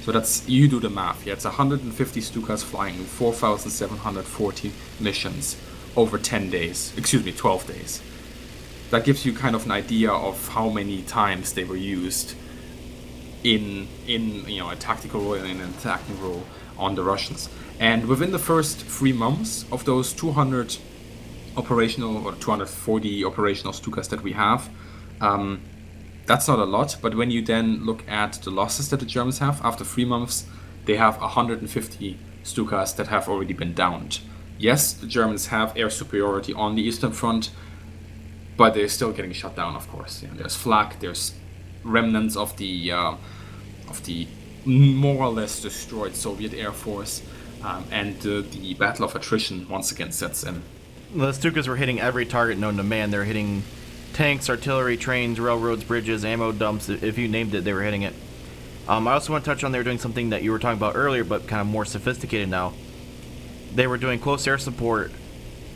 So that's, you do the math, yeah, it's 150 Stukas flying 4,740 missions over 12 days. That gives you kind of an idea of how many times they were used in a tactical role and in an attacking role on the Russians. And within the first 3 months of those 200 operational or 240 operational Stukas that we have, that's not a lot. But when you then look at the losses that the Germans have after 3 months, they have 150 Stukas that have already been downed. Yes, the Germans have air superiority on the Eastern Front, but they're still getting shut down, of course. Yeah, there's flak, there's remnants of the more or less destroyed Soviet Air Force, and the battle of attrition once again sets in. The Stukas were hitting every target known to man. They were hitting tanks, artillery, trains, railroads, bridges, ammo dumps. If you named it, they were hitting it. I also want to touch on they were doing something that you were talking about earlier, but kind of more sophisticated now. They were doing close air support,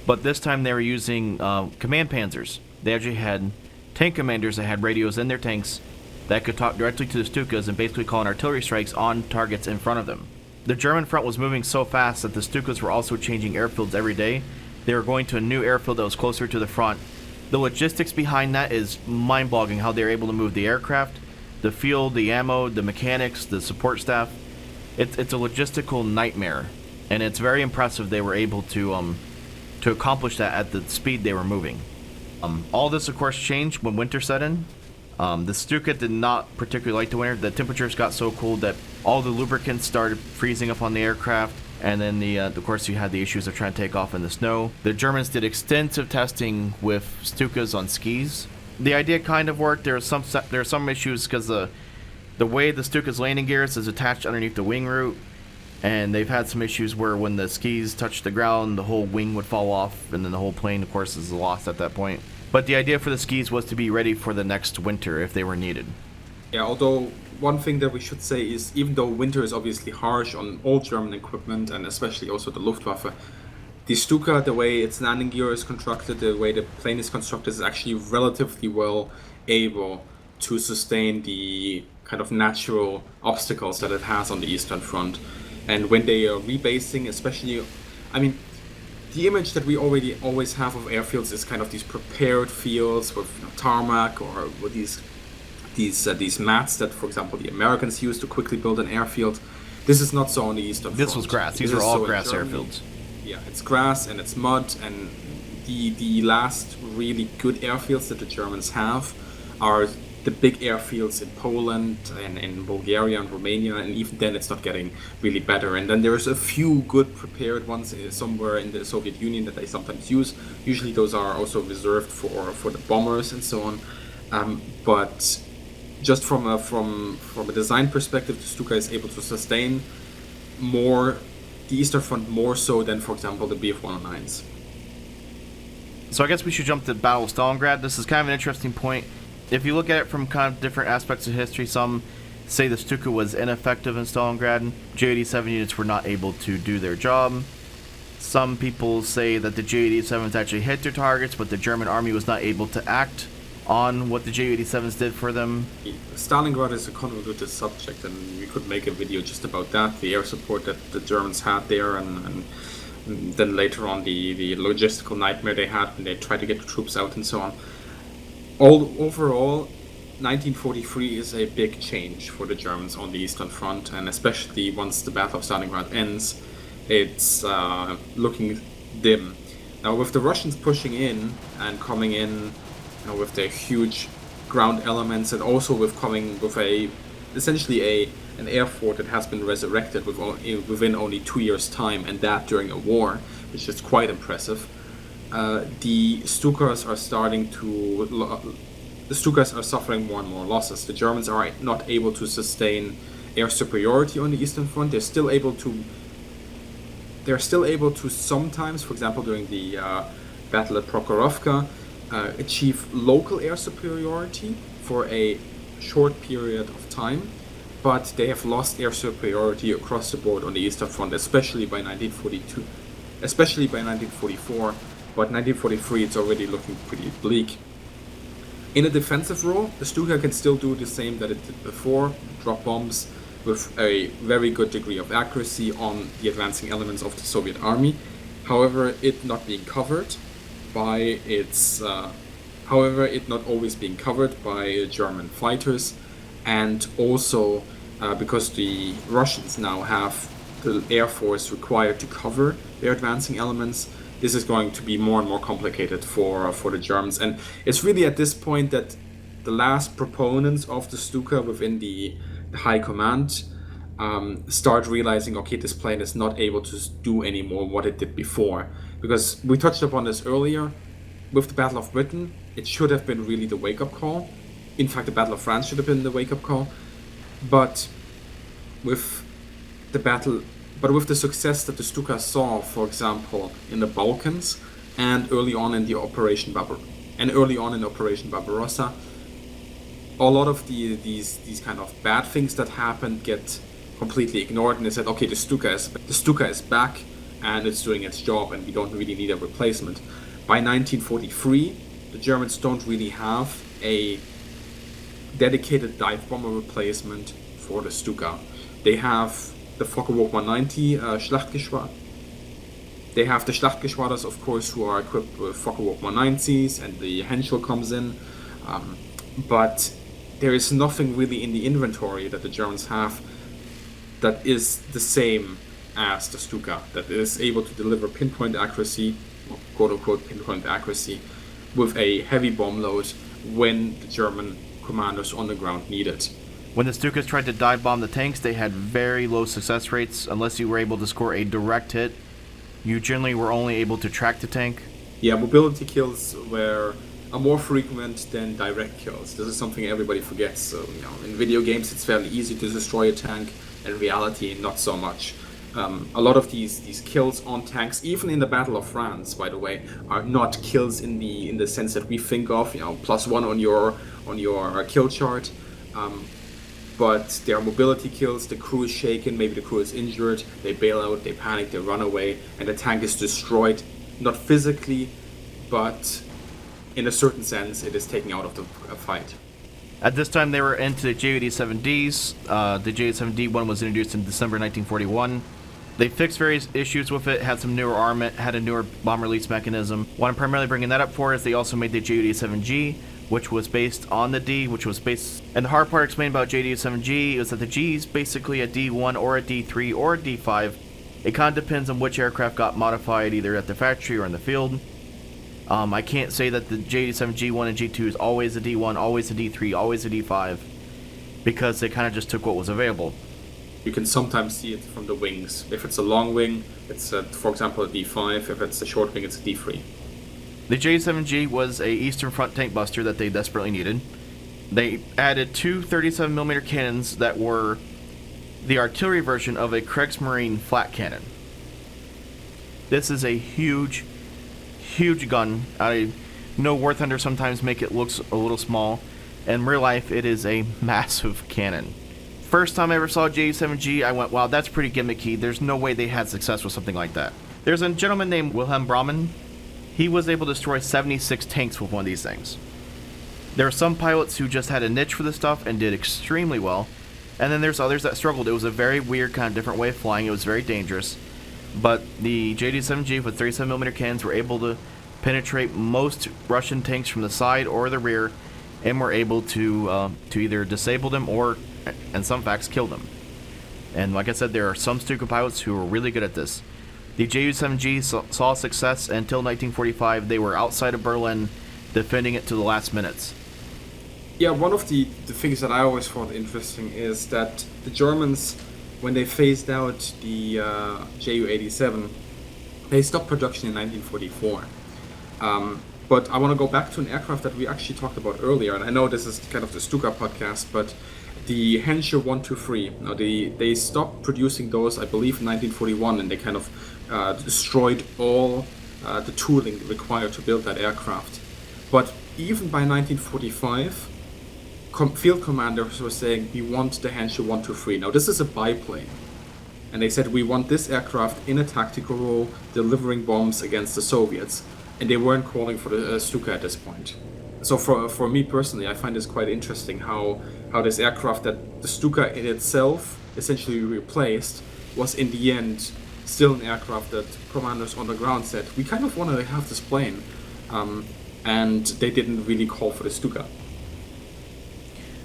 but this time they were using command panzers. They actually had tank commanders that had radios in their tanks that could talk directly to the Stukas and basically call in artillery strikes on targets in front of them. The German front was moving so fast that the Stukas were also changing airfields every day. They were going to a new airfield that was closer to the front. The logistics behind that is mind-boggling, how they were able to move the aircraft, the fuel, the ammo, the mechanics, the support staff. It's a logistical nightmare, and it's very impressive they were able to accomplish that at the speed they were moving. All this, of course, changed when winter set in. The Stuka did not particularly like the winter. The temperatures got so cold that all the lubricants started freezing up on the aircraft, and then of course you had the issues of trying to take off in the snow. The Germans did extensive testing with Stukas on skis. The idea kind of worked. There are some issues because the way the Stuka's landing gears is attached underneath the wing root, and they've had some issues where when the skis touch the ground, the whole wing would fall off, and then the whole plane, of course, is lost at that point. But the idea for the skis was to be ready for the next winter if they were needed. Yeah, although one thing that we should say is, even though winter is obviously harsh on all German equipment, and especially also the Luftwaffe, the Stuka, the way its landing gear is constructed, the way the plane is constructed, is actually relatively well able to sustain the kind of natural obstacles that it has on the Eastern Front. And when they are rebasing, especially, I mean, the image that we already always have of airfields is kind of these prepared fields with tarmac, or with these mats that, for example, the Americans used to quickly build an airfield. This is not so on the Eastern Front. This was grass. These were all grass airfields. Yeah, it's grass and it's mud, and the last really good airfields that the Germans have are the big airfields in Poland and in Bulgaria and Romania, and even then it's not getting really better. And then there's a few good prepared ones somewhere in the Soviet Union that they sometimes use. Usually those are also reserved for the bombers and so on. But just from a design perspective, the Stuka is able to sustain the Eastern Front more so than, for example, the Bf-109s. So I guess we should jump to the Battle of Stalingrad. This is kind of an interesting point. If you look at it from kind of different aspects of history, some say the Stuka was ineffective in Stalingrad. J-87 units were not able to do their job. Some people say that the J-87s actually hit their targets, but the German army was not able to act on what the J-87s did for them. Stalingrad is a convoluted subject, and we could make a video just about that, the air support that the Germans had there, and then later on the logistical nightmare they had when they tried to get the troops out and so on. Overall, 1943 is a big change for the Germans on the Eastern Front, and especially once the Battle of Stalingrad ends, it's looking dim. Now, with the Russians pushing in and coming in, with their huge ground elements, and also with coming with essentially an air fort that has been resurrected within only 2 years' time, and that during a war, which is quite impressive. The Stukas are suffering more and more losses. The Germans are not able to sustain air superiority on the Eastern Front. They're still able to sometimes, for example, during the battle at Prokhorovka, achieve local air superiority for a short period of time, but they have lost air superiority across the board on the Eastern Front, especially by 1944. But 1943, it's already looking pretty bleak. In a defensive role, the Stuka can still do the same that it did before, drop bombs with a very good degree of accuracy on the advancing elements of the Soviet army. However, it not always being covered by German fighters, and also because the Russians now have the air force required to cover their advancing elements, this is going to be more and more complicated for the Germans. And it's really at this point that the last proponents of the Stuka within the high command start realizing, okay, this plane is not able to do anymore what it did before. Because we touched upon this earlier, with the Battle of Britain, it should have been really the wake-up call. In fact, the Battle of France should have been the wake-up call. But with the success that the Stuka saw, for example, in the Balkans, and early on in Operation Barbarossa, a lot of these kind of bad things that happened get completely ignored, and they said, okay, the Stuka is back and it's doing its job, and we don't really need a replacement. By 1943, the Germans don't really have a dedicated dive bomber replacement for the Stuka. They have the Focke-Wulf 190 Schlachtgeschwader. They have the Schlachtgeschwaders, of course, who are equipped with Focke-Wulf 190s, and the Henschel comes in. But there is nothing really in the inventory that the Germans have that is the same as the Stuka, that is able to deliver pinpoint accuracy, quote-unquote pinpoint accuracy, with a heavy bomb load when the German commanders on the ground need it. When the Stukas tried to dive bomb the tanks, they had very low success rates. Unless you were able to score a direct hit, you generally were only able to track the tank. Yeah, mobility kills are more frequent than direct kills. This is something everybody forgets. So, in video games it's fairly easy to destroy a tank. In reality, not so much. A lot of these kills on tanks, even in the Battle of France, by the way, are not kills in the sense that we think of. +1 on your kill chart. But they are mobility kills. The crew is shaken, maybe the crew is injured, they bail out, they panic, they run away, and the tank is destroyed. Not physically, but in a certain sense, it is taken out of the fight. At this time, they were into the Ju-87Ds. The Ju-87D1 was introduced in December 1941. They fixed various issues with it, had some newer armament, had a newer bomb release mechanism. What I'm primarily bringing that up for is they also made the Ju-87G, which was based on the D, and the hard part explained about Ju-87G is that the G is basically a D1 or a D3 or a D5. It kind of depends on which aircraft got modified either at the factory or in the field. I can't say that the Ju-87G1 and G2 is always a D1, always a D3, always a D5, because they kind of just took what was available. You can sometimes see it from the wings. If it's a long wing, it's, for example, a D5. If it's a short wing, it's a D3. The J-7G was a Eastern Front tank buster that they desperately needed. They added two 37mm cannons that were the artillery version of a Kriegsmarine flat cannon. This is a huge gun. I know War Thunder sometimes make it look a little small. In real life, it is a massive cannon. First time I ever saw J-7G, I went, wow, that's pretty gimmicky. There's no way they had success with something like that. There's a gentleman named Wilhelm Brauman. He was able to destroy 76 tanks with one of these things. There are some pilots who just had a niche for this stuff and did extremely well. And then there's others that struggled. It was a very weird, kind of different way of flying. It was very dangerous. But the JD-7G with 37mm cannons were able to penetrate most Russian tanks from the side or the rear, and were able to either disable them or, in some facts, kill them. And like I said, there are some Stuka pilots who are really good at this. The Ju-7G saw success until 1945. They were outside of Berlin, defending it to the last minutes. Yeah, one of the things that I always found interesting is that the Germans, when they phased out the Ju-87, they stopped production in 1944. But I want to go back to an aircraft that we actually talked about earlier, and I know this is kind of the Stuka podcast, but the Henschel 123. Now they stopped producing those, I believe, in 1941, and they kind of destroyed all the tooling required to build that aircraft. But even by 1945, field commanders were saying, we want the Henschel 123. Now this is a biplane. And they said, we want this aircraft in a tactical role, delivering bombs against the Soviets. And they weren't calling for the Stuka at this point. So for me personally, I find this quite interesting how this aircraft that the Stuka in itself essentially replaced was in the end still an aircraft that commanders on the ground said, we kind of want to have this plane. And they didn't really call for the Stuka.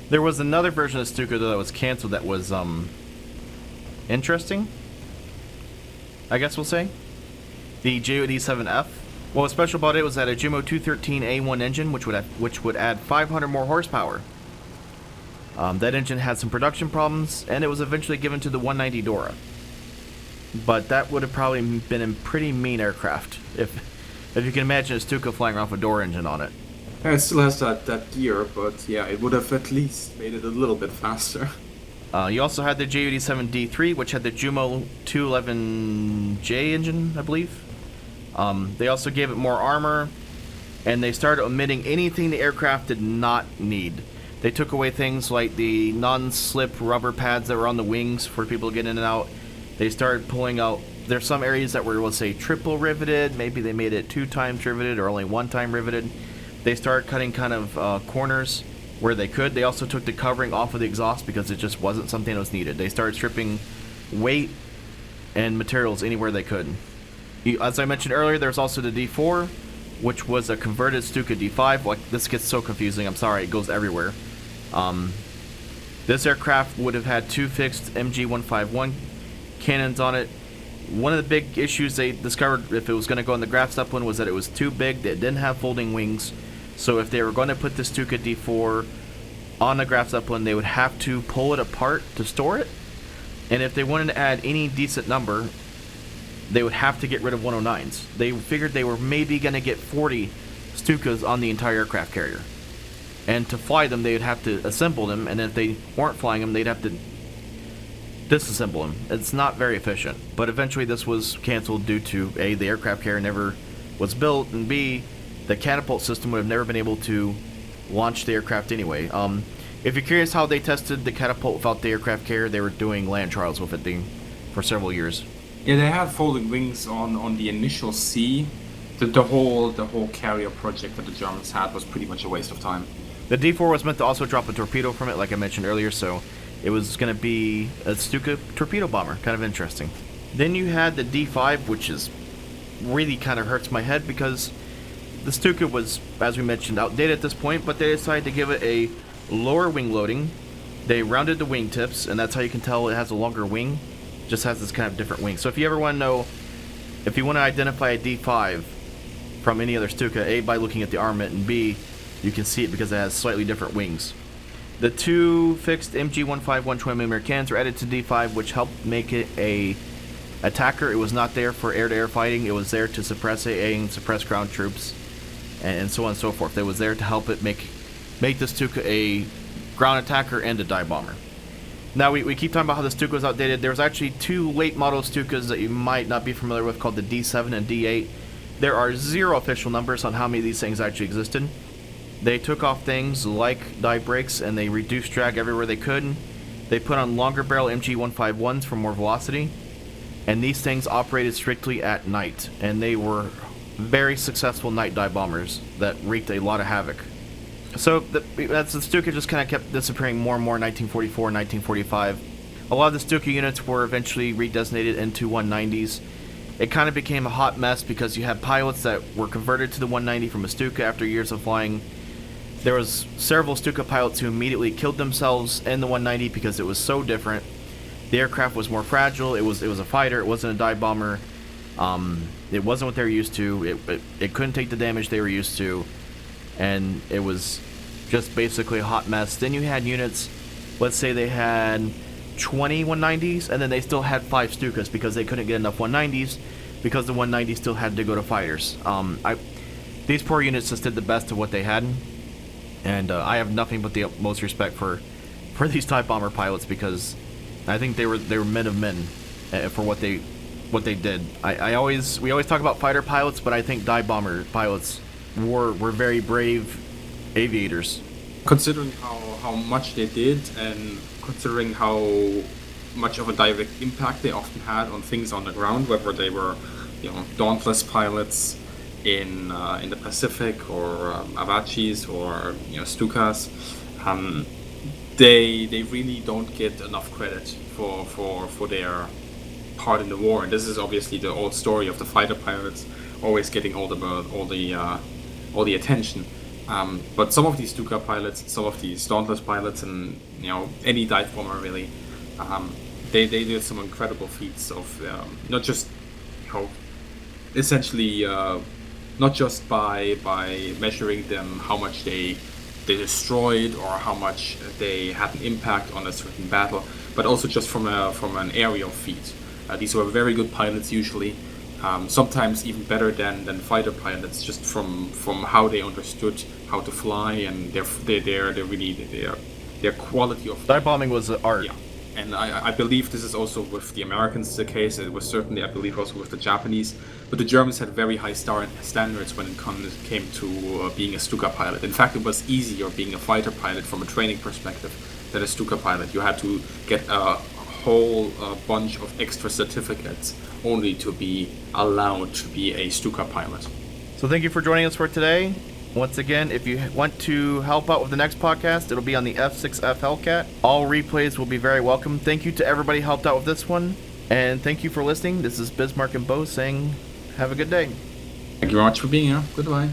There was another version of Stuka that was canceled that was interesting, I guess we'll say. The Ju-87F. What was special about it was that a Jumo 213A1 engine, which would add 500 more horsepower. That engine had some production problems, and it was eventually given to the 190 Dora. But that would have probably been a pretty mean aircraft, if you can imagine a Stuka flying off a Dora engine on it. Yeah, it still has that gear, but yeah, it would have at least made it a little bit faster. You also had the Ju-87D3, which had the Jumo 211J engine, I believe. They also gave it more armor, and they started omitting anything the aircraft did not need. They took away things like the non-slip rubber pads that were on the wings for people to get in and out. They started pulling out, there's some areas that were, let's say, triple riveted. Maybe they made it 2 times riveted or only 1 time riveted. They started cutting kind of corners where they could. They also took the covering off of the exhaust because it just wasn't something that was needed. They started stripping weight and materials anywhere they could. As I mentioned earlier, there's also the D4, which was a converted Stuka D5. Like, this gets so confusing. I'm sorry, it goes everywhere. This aircraft would have had 2 fixed MG-151 cannons on it. One of the big issues they discovered if it was going to go in the Graf Zeppelin was that it was too big. It didn't have folding wings. So if they were going to put the Stuka D4 on the Graf Zeppelin, they would have to pull it apart to store it. And if they wanted to add any decent number, they would have to get rid of 109s. They figured they were maybe going to get 40 Stukas on the entire aircraft carrier. And to fly them, they would have to assemble them, and if they weren't flying them, they'd have to disassemble them. It's not very efficient. But eventually this was canceled due to A, the aircraft carrier never was built, and B, the catapult system would have never been able to launch the aircraft anyway. If you're curious how they tested the catapult without the aircraft carrier, they were doing land trials with it for several years. Yeah, they had folding wings on the initial C. The whole carrier project that the Germans had was pretty much a waste of time. The D4 was meant to also drop a torpedo from it, like I mentioned earlier, so it was going to be a Stuka torpedo bomber. Kind of interesting. Then you had the D5, which is really kind of hurts my head because the Stuka was, as we mentioned, outdated at this point, but they decided to give it a lower wing loading. They rounded the wing tips, and that's how you can tell it has a longer wing. It just has this kind of different wing. So if you ever want to know, if you want to identify a D5 from any other Stuka, A, by looking at the armament, and B, you can see it because it has slightly different wings. The 2 fixed MG-151 20mm cannons were added to D5, which helped make it a attacker. It was not there for air-to-air fighting. It was there to suppress AA and suppress ground troops, and so on and so forth. It was there to help it make the Stuka a ground attacker and a dive bomber. Now, we keep talking about how the Stuka was outdated. There was actually 2 late model Stukas that you might not be familiar with called the D7 and D8. There are 0 official numbers on how many of these things actually existed. They took off things like dive brakes and they reduced drag everywhere they could. They put on longer barrel MG-151s for more velocity. And these things operated strictly at night. And they were very successful night dive bombers that wreaked a lot of havoc. So the Stuka just kind of kept disappearing more and more in 1944 and 1945. A lot of the Stuka units were eventually redesignated into 190s. It kind of became a hot mess because you had pilots that were converted to the 190 from a Stuka after years of flying. There was several Stuka pilots who immediately killed themselves in the 190 because it was so different. The aircraft was more fragile. It was a fighter. It wasn't a dive bomber. It wasn't what they were used to. It couldn't take the damage they were used to, and it was just basically a hot mess. Then you had units. Let's say they had 20 190s, and then they still had 5 Stukas because they couldn't get enough 190s because the 190s still had to go to fighters. These poor units just did the best of what they had. And I have nothing but the utmost respect for these dive bomber pilots because I think they were men of men for what they did. We always talk about fighter pilots, but I think dive bomber pilots were very brave aviators. Considering how much they did, and considering how much of a direct impact they often had on things on the ground, whether they were, dauntless pilots in the Pacific or Apaches or Stukas, they really don't get enough credit for their part in the war. And this is obviously the old story of the fighter pilots always getting all the attention. But some of these Stuka pilots, some of these dauntless pilots, and any dive bomber really, they did some incredible feats of not just essentially not just by measuring them how much they destroyed or how much they had an impact on a certain battle, but also just from an aerial feat. These were very good pilots usually, sometimes even better than fighter pilots, just from how they understood how to fly and their quality of dive bombing was an art. Yeah. And I believe this is also with the Americans the case. It was certainly, I believe, also with the Japanese. But the Germans had very high standards when it came to being a Stuka pilot. In fact, it was easier being a fighter pilot from a training perspective than a Stuka pilot. You had to get a whole bunch of extra certificates only to be allowed to be a Stuka pilot. So thank you for joining us for today. Once again, if you want to help out with the next podcast, it'll be on the F6F Hellcat. All replays will be very welcome. Thank you to everybody who helped out with this one. And thank you for listening. This is Bismarck and Bo saying, have a good day. Thank you very much for being here. Goodbye.